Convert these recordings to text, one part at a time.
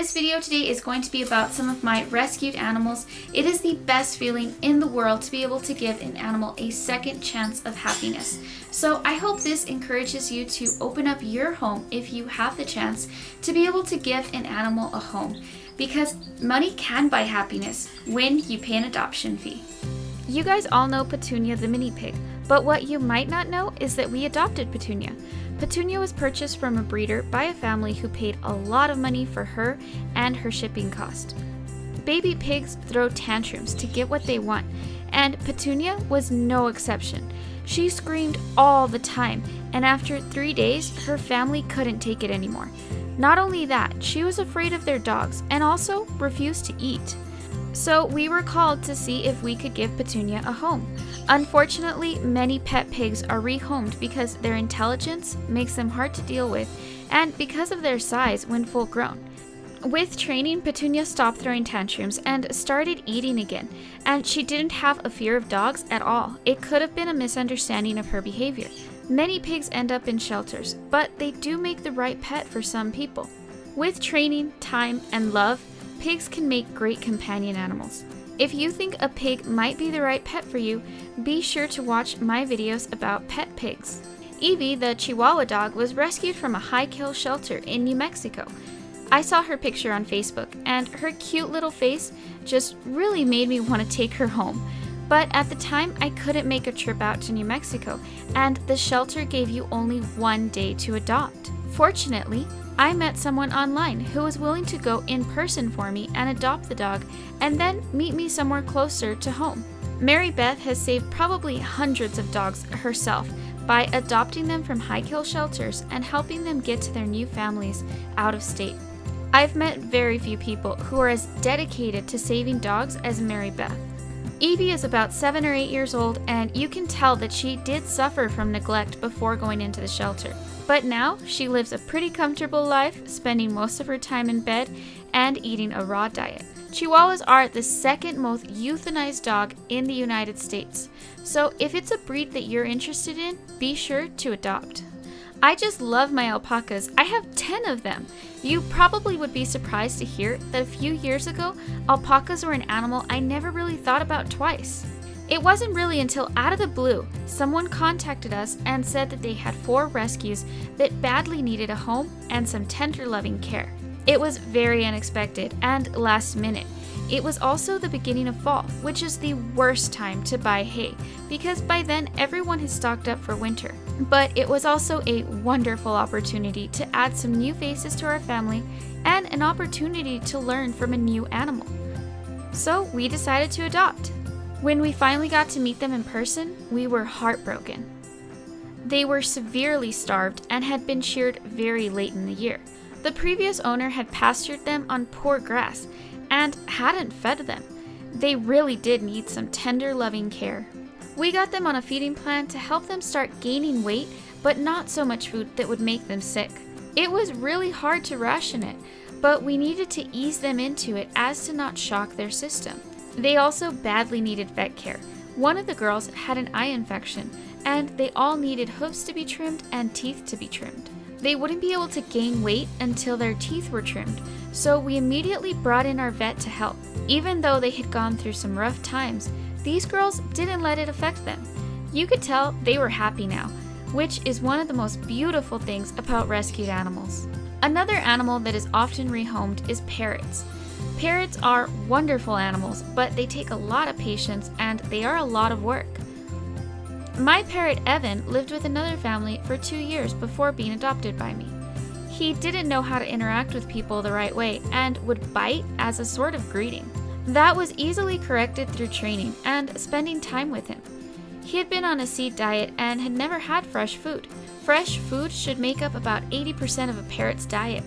This video today is going to be about some of my rescued animals. It is the best feeling in the world to be able to give an animal a second chance of happiness. So I hope this encourages you to open up your home if you have the chance to be able to give an animal a home, because money can buy happiness when you pay an adoption fee. You guys all know Petunia the mini pig, but what you might not know is that we adopted Petunia. Petunia was purchased from a breeder by a family who paid a lot of money for her and her shipping cost. Baby pigs throw tantrums to get what they want, and Petunia was no exception. She screamed all the time, and after 3 days, her family couldn't take it anymore. Not only that, she was afraid of their dogs and also refused to eat. So we were called to see if we could give Petunia a home. Unfortunately, many pet pigs are rehomed because their intelligence makes them hard to deal with and because of their size when full grown. With training, Petunia stopped throwing tantrums and started eating again, and she didn't have a fear of dogs at all. It could have been a misunderstanding of her behavior. Many pigs end up in shelters, but they do make the right pet for some people. With training, time, and love, pigs can make great companion animals. If you think a pig might be the right pet for you, be sure to watch my videos about pet pigs. Evie, the Chihuahua dog, was rescued from a high-kill shelter in New Mexico. I saw her picture on Facebook, and her cute little face just really made me want to take her home. But at the time, I couldn't make a trip out to New Mexico, and the shelter gave you only 1 day to adopt. Fortunately, I met someone online who was willing to go in person for me and adopt the dog and then meet me somewhere closer to home. Mary Beth has saved probably hundreds of dogs herself by adopting them from high-kill shelters and helping them get to their new families out of state. I've met very few people who are as dedicated to saving dogs as Mary Beth. Evie is about 7 or 8 years old, and you can tell that she did suffer from neglect before going into the shelter. But now, she lives a pretty comfortable life, spending most of her time in bed and eating a raw diet. Chihuahuas are the second most euthanized dog in the United States. So if it's a breed that you're interested in, be sure to adopt. I just love my alpacas. I have 10 of them. You probably would be surprised to hear that a few years ago, alpacas were an animal I never really thought about twice. It wasn't really until out of the blue, someone contacted us and said that they had 4 rescues that badly needed a home and some tender loving care. It was very unexpected and last minute. It was also the beginning of fall, which is the worst time to buy hay because by then everyone has stocked up for winter. But it was also a wonderful opportunity to add some new faces to our family and an opportunity to learn from a new animal. So we decided to adopt. When we finally got to meet them in person, we were heartbroken. They were severely starved and had been sheared very late in the year. The previous owner had pastured them on poor grass and hadn't fed them. They really did need some tender, loving care. We got them on a feeding plan to help them start gaining weight, but not so much food that would make them sick. It was really hard to ration it, but we needed to ease them into it as to not shock their system. They also badly needed vet care. One of the girls had an eye infection, and they all needed hooves to be trimmed and teeth to be trimmed. They wouldn't be able to gain weight until their teeth were trimmed, so we immediately brought in our vet to help. Even though they had gone through some rough times, these girls didn't let it affect them. You could tell they were happy now, which is one of the most beautiful things about rescued animals. Another animal that is often rehomed is parrots. Parrots are wonderful animals, but they take a lot of patience and they are a lot of work. My parrot Evan lived with another family for 2 years before being adopted by me. He didn't know how to interact with people the right way and would bite as a sort of greeting. That was easily corrected through training and spending time with him. He had been on a seed diet and had never had fresh food. Fresh food should make up about 80% of a parrot's diet,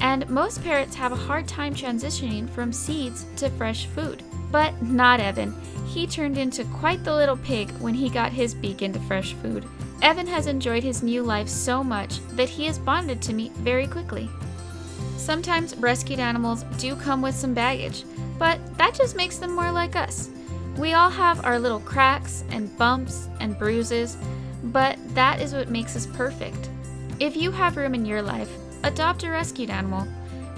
and most parrots have a hard time transitioning from seeds to fresh food. But not Evan. He turned into quite the little pig when he got his beak into fresh food. Evan has enjoyed his new life so much that he has bonded to me very quickly. Sometimes rescued animals do come with some baggage, but that just makes them more like us. We all have our little cracks and bumps and bruises, but that is what makes us perfect. If you have room in your life, adopt a rescued animal.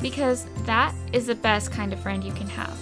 because that is the best kind of friend you can have.